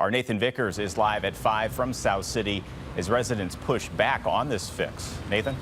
Our Nathan Vickers is live at 5 from South City as residents push back on this fix. Nathan?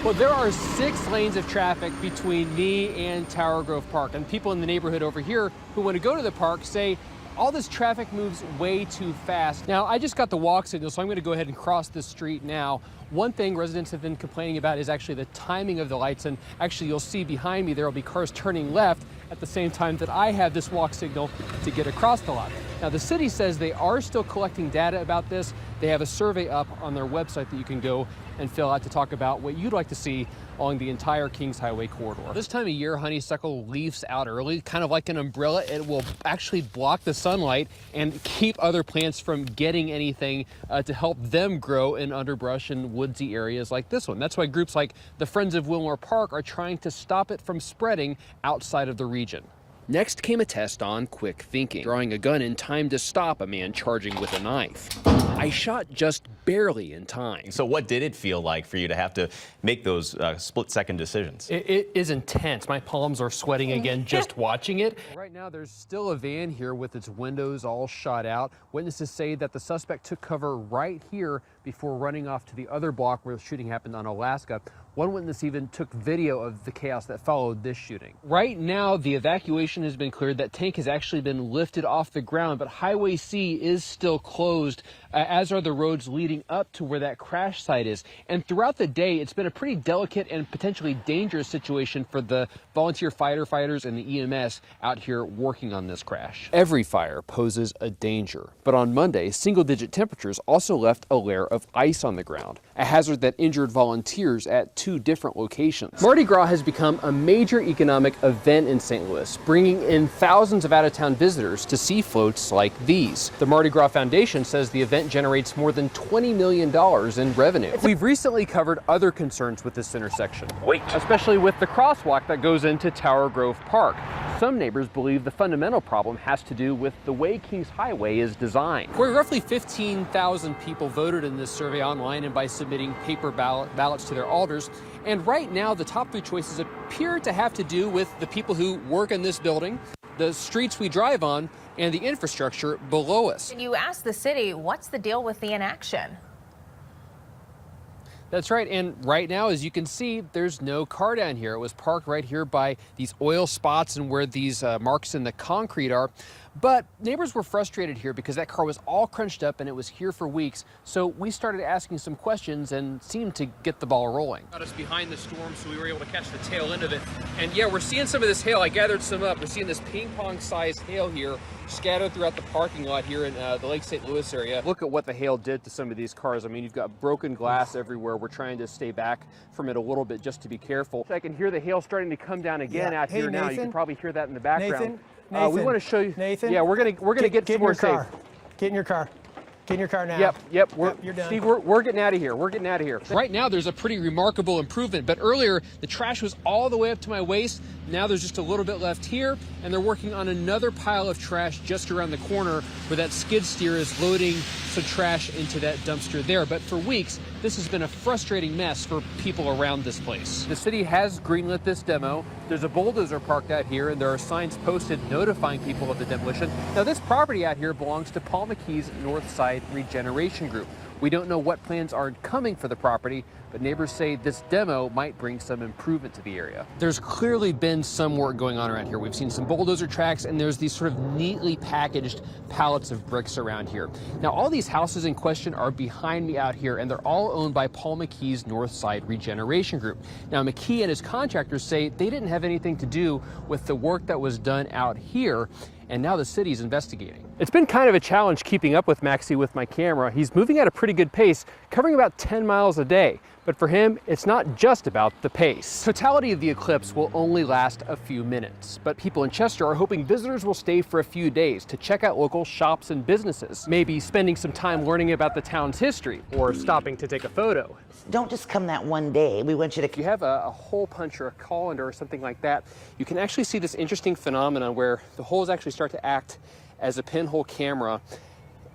Well, there are 6 lanes of traffic between me and Tower Grove Park, and people in the neighborhood over here who want to go to the park say all this traffic moves way too fast. Now, I just got the walk signal, so I'm going to go ahead and cross the street now. One thing residents have been complaining about is actually the timing of the lights, and actually you'll see behind me there will be cars turning left at the same time that I have this walk signal to get across the lot. Now, the city says they are still collecting data about this. They have a survey up on their website that you can go and fill out to talk about what you'd like to see along the entire Kings Highway corridor. This time of year, honeysuckle leaves out early, kind of like an umbrella. It will actually block the sunlight and keep other plants from getting anything to help them grow in underbrush and woodsy areas like this one. That's why groups like the Friends of Wilmore Park are trying to stop it from spreading outside of the region. Next came a test on quick thinking, drawing a gun in time to stop a man charging with a knife. I shot just barely in time. So what did it feel like for you to have to make those split-second decisions? It is intense. My palms are sweating again just watching it. Right now, there's still a van here with its windows all shot out. Witnesses say that the suspect took cover right here before running off to the other block where the shooting happened on Alaska. One witness even took video of the chaos that followed this shooting. Right now, the evacuation has been cleared. That tank has actually been lifted off the ground, but Highway C is still closed, as are the roads leading up to where that crash site is. And throughout the day, it's been a pretty delicate and potentially dangerous situation for the volunteer firefighters and the EMS out here working on this crash. Every fire poses a danger, but on Monday, single-digit temperatures also left a layer of ice on the ground, a hazard that injured volunteers at 2 different locations. Mardi Gras has become a major economic event in St. Louis, bringing in thousands of out-of-town visitors to see floats like these. The Mardi Gras Foundation says the event generates more than $20 million in revenue. We've recently covered other concerns with this intersection, especially with the crosswalk that goes into Tower Grove Park. Some neighbors believe the fundamental problem has to do with the way Kings Highway is designed. Where roughly 15,000 people voted in this survey online and by submitting paper ballots to their alders. And right now, the top 3 choices appear to have to do with the people who work in this building, the streets we drive on, and the infrastructure below us. You asked the city, what's the deal with the inaction? That's right, and right now, as you can see, there's no car down here. It was parked right here by these oil spots and where these marks in the concrete are. But neighbors were frustrated here because that car was all crunched up and it was here for weeks. So we started asking some questions and seemed to get the ball rolling. Got us behind the storm, so we were able to catch the tail end of it. And yeah, we're seeing some of this hail. I gathered some up. We're seeing this ping pong sized hail here scattered throughout the parking lot here in the Lake St. Louis area. Look at what the hail did to some of these cars. I mean, you've got broken glass everywhere. We're trying to stay back from it a little bit just to be careful. I can hear the hail starting to come down again out here now. You can probably hear that in the background. Nathan, we want to show you. Nathan. Yeah, we're gonna get some more safe. Get in your car. Get in your car now. Yep. You're done. Steve, we're getting out of here. We're getting out of here. Right now, there's a pretty remarkable improvement. But earlier, the trash was all the way up to my waist. Now there's just a little bit left here, and they're working on another pile of trash just around the corner where that skid steer is loading some trash into that dumpster there. But for weeks, this has been a frustrating mess for people around this place. The city has greenlit this demo. There's a bulldozer parked out here, and there are signs posted notifying people of the demolition. Now, this property out here belongs to Paul McKee's North Side Regeneration Group. We don't know what plans are coming for the property, but neighbors say this demo might bring some improvement to the area. There's clearly been some work going on around here. We've seen some bulldozer tracks, and there's these sort of neatly packaged pallets of bricks around here. Now, all these houses in question are behind me out here, and they're all owned by Paul McKee's North Side Regeneration Group. Now, McKee and his contractors say they didn't have anything to do with the work that was done out here, and now the city's investigating. It's been kind of a challenge keeping up with Maxie with my camera. He's moving at a pretty good pace, covering about 10 miles a day. But for him, it's not just about the pace. Totality of the eclipse will only last a few minutes, but people in Chester are hoping visitors will stay for a few days to check out local shops and businesses, maybe spending some time learning about the town's history or stopping to take a photo. Don't just come that one day. We want you to... If you have a hole punch or a colander or something like that, you can actually see this interesting phenomenon where the holes actually start to act as a pinhole camera,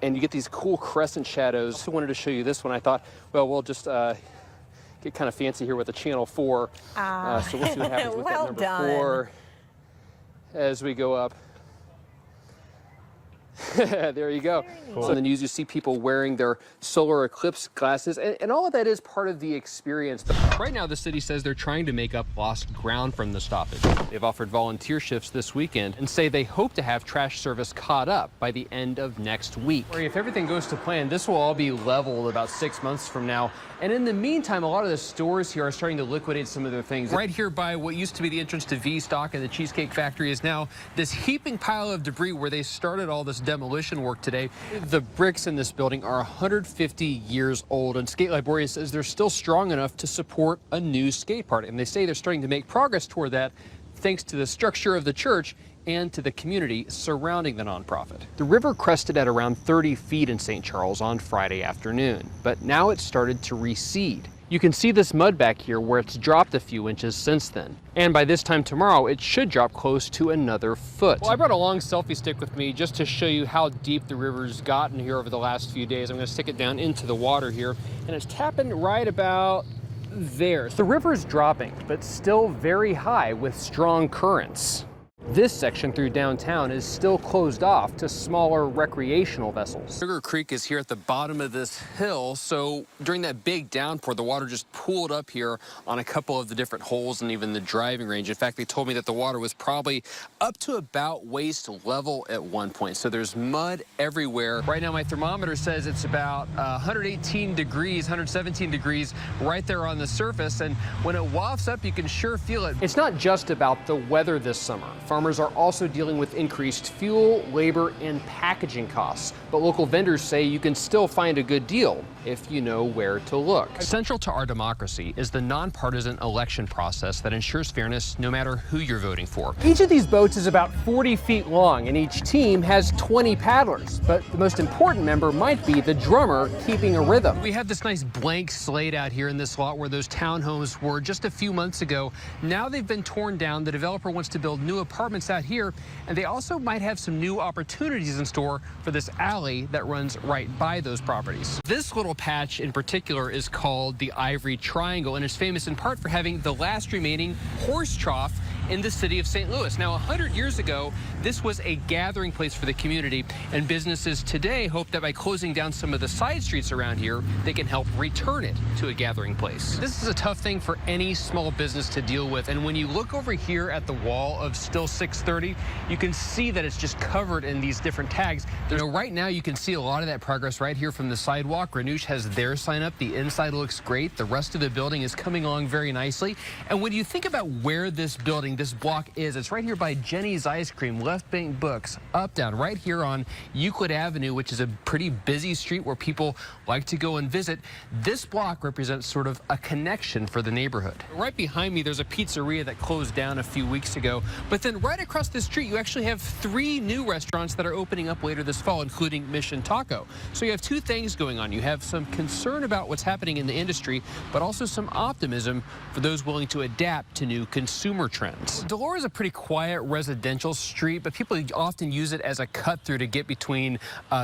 and you get these cool crescent shadows. I also wanted to show you this one. I thought, well, we'll just get kind of fancy here with the channel 4. So we'll see what happens with that number 4 as we go up. There you go. So in the news, you see people wearing their solar eclipse glasses, and all of that is part of the experience. But right now, the city says they're trying to make up lost ground from the stoppage. They've offered volunteer shifts this weekend and say they hope to have trash service caught up by the end of next week. If everything goes to plan, this will all be leveled about 6 months from now. And in the meantime, a lot of the stores here are starting to liquidate some of their things. Right here by what used to be the entrance to V-Stock and the Cheesecake Factory is now this heaping pile of debris where they started all this demolition work today. The bricks in this building are 150 years old, and Skate Librarian says they're still strong enough to support a new skate park. And they say they're starting to make progress toward that thanks to the structure of the church and to the community surrounding the nonprofit. The river crested at around 30 feet in St. Charles on Friday afternoon, but now it's started to recede. You can see this mud back here where it's dropped a few inches since then. And by this time tomorrow, it should drop close to another foot. Well, I brought a long selfie stick with me just to show you how deep the river's gotten here over the last few days. I'm gonna stick it down into the water here, and it's tapping right about there. The river's dropping, but still very high with strong currents. This section through downtown is still closed off to smaller recreational vessels. Sugar Creek is here at the bottom of this hill, so during that big downpour, the water just pooled up here on a couple of the different holes and even the driving range. In fact, they told me that the water was probably up to about waist level at one point, so there's mud everywhere. Right now, my thermometer says it's about 118 degrees, 117 degrees right there on the surface, and when it wafts up, you can sure feel it. It's not just about the weather this summer. Farmers are also dealing with increased fuel, labor, and packaging costs. But local vendors say you can still find a good deal if you know where to look. Central to our democracy is the nonpartisan election process that ensures fairness no matter who you're voting for. Each of these boats is about 40 feet long, and each team has 20 paddlers. But the most important member might be the drummer keeping a rhythm. We have this nice blank slate out here in this lot where those townhomes were just a few months ago. Now they've been torn down. The developer wants to build new apartments out here, and they also might have some new opportunities in store for this alley that runs right by those properties. This little patch in particular is called the Ivory Triangle, and it's famous in part for having the last remaining horse trough in the city of St. Louis. Now, 100 years ago, this was a gathering place for the community, and businesses today hope that by closing down some of the side streets around here, they can help return it to a gathering place. This is a tough thing for any small business to deal with, and when you look over here at the wall of Still 630, you can see that it's just covered in these different tags. Right now, you can see a lot of that progress right here from the sidewalk. Renouche has their sign up. The inside looks great. The rest of the building is coming along very nicely. And when you think about where this block is, it's right here by Jenny's Ice Cream, Left Bank Books, up, down, right here on Euclid Avenue, which is a pretty busy street where people like to go and visit. This block represents sort of a connection for the neighborhood. Right behind me, there's a pizzeria that closed down a few weeks ago, but then right across the street, you actually have 3 new restaurants that are opening up later this fall, including Mission Taco. So you have 2 things going on. You have some concern about what's happening in the industry, but also some optimism for those willing to adapt to new consumer trends. Delora is a pretty quiet residential street, but people often use it as a cut through to get between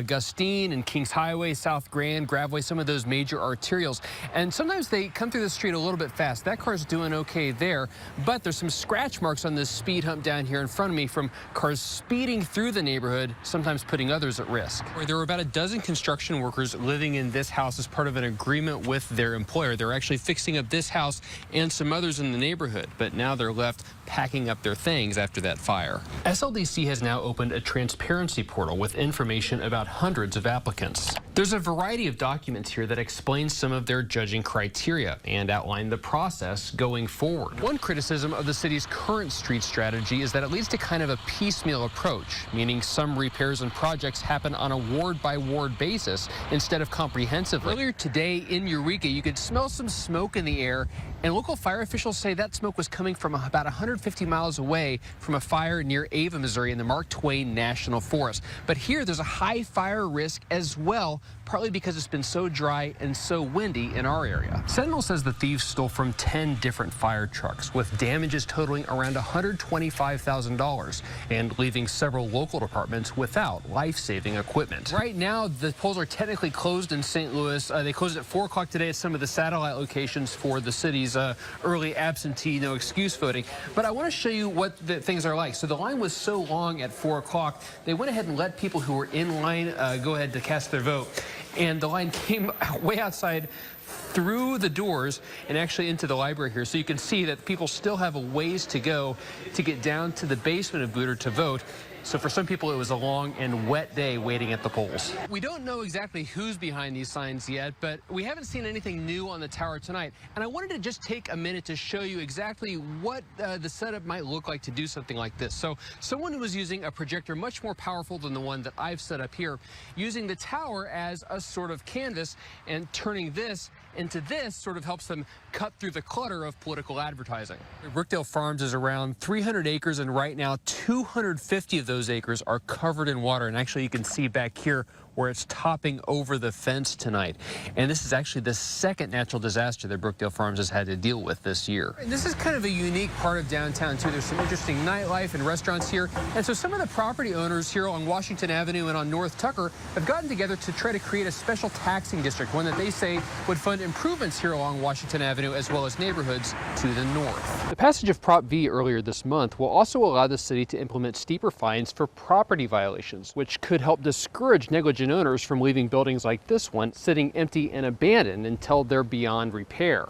Gustine and Kings Highway, South Grand, Gravway, some of those major arterials. And sometimes they come through the street a little bit fast. That car's doing okay there, but there's some scratch marks on this speed hump down here in front of me from cars speeding through the neighborhood, sometimes putting others at risk. There were about a dozen construction workers living in this house as part of an agreement with their employer. They're actually fixing up this house and some others in the neighborhood, but now they're left packing up their things after that fire. SLDC has now opened a transparency portal with information about hundreds of applicants. There's a variety of documents here that explain some of their judging criteria and outline the process going forward. One criticism of the city's current street strategy is that it leads to kind of a piecemeal approach, meaning some repairs and projects happen on a ward-by-ward basis instead of comprehensively. Earlier today in Eureka, you could smell some smoke in the air, and local fire officials say that smoke was coming from about 150 miles away from a fire near Ava, Missouri in the Mark Twain National Forest. But here there's a high fire risk as well partly because it's been so dry and so windy in our area. Sentinel says the thieves stole from 10 different fire trucks, with damages totaling around $125,000 and leaving several local departments without life-saving equipment. Right now, the polls are technically closed in St. Louis. They closed at 4 o'clock today at some of the satellite locations for the city's early absentee, no excuse voting. But I want to show you what the things are like. So the line was so long at 4 o'clock, they went ahead and let people who were in line go ahead to cast their vote. And the line came way outside through the doors and actually into the library here. So you can see that people still have a ways to go to get down to the basement of Booter to vote. So for some people, it was a long and wet day waiting at the polls. We don't know exactly who's behind these signs yet, but we haven't seen anything new on the tower tonight. And I wanted to just take a minute to show you exactly what the setup might look like to do something like this. So someone who was using a projector much more powerful than the one that I've set up here, using the tower as a sort of canvas and turning this into this sort of helps them cut through the clutter of political advertising. Brookdale Farms is around 300 acres, and right now 250 of those acres are covered in water. And actually you can see back here where it's topping over the fence tonight. And this is actually the second natural disaster that Brookdale Farms has had to deal with this year. And this is kind of a unique part of downtown too. There's some interesting nightlife and restaurants here. And so some of the property owners here on Washington Avenue and on North Tucker have gotten together to try to create a special taxing district, one that they say would fund improvements here along Washington Avenue as well as neighborhoods to the north. The passage of Prop V earlier this month will also allow the city to implement steeper fines for property violations, which could help discourage negligent owners from leaving buildings like this one sitting empty and abandoned until they're beyond repair.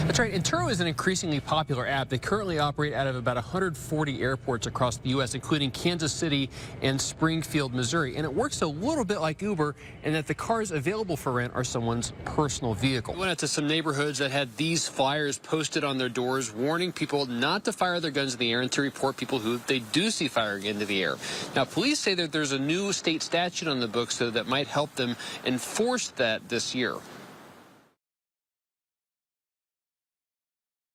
That's right. And Turo is an increasingly popular app. They currently operate out of about 140 airports across the U.S., including Kansas City and Springfield, Missouri. And it works a little bit like Uber in that the cars available for rent are someone's personal vehicle. We went out to some neighborhoods that had these flyers posted on their doors warning people not to fire their guns in the air and to report people who they do see firing into the air. Now, police say that there's a new state statute on the books that might help them enforce that this year.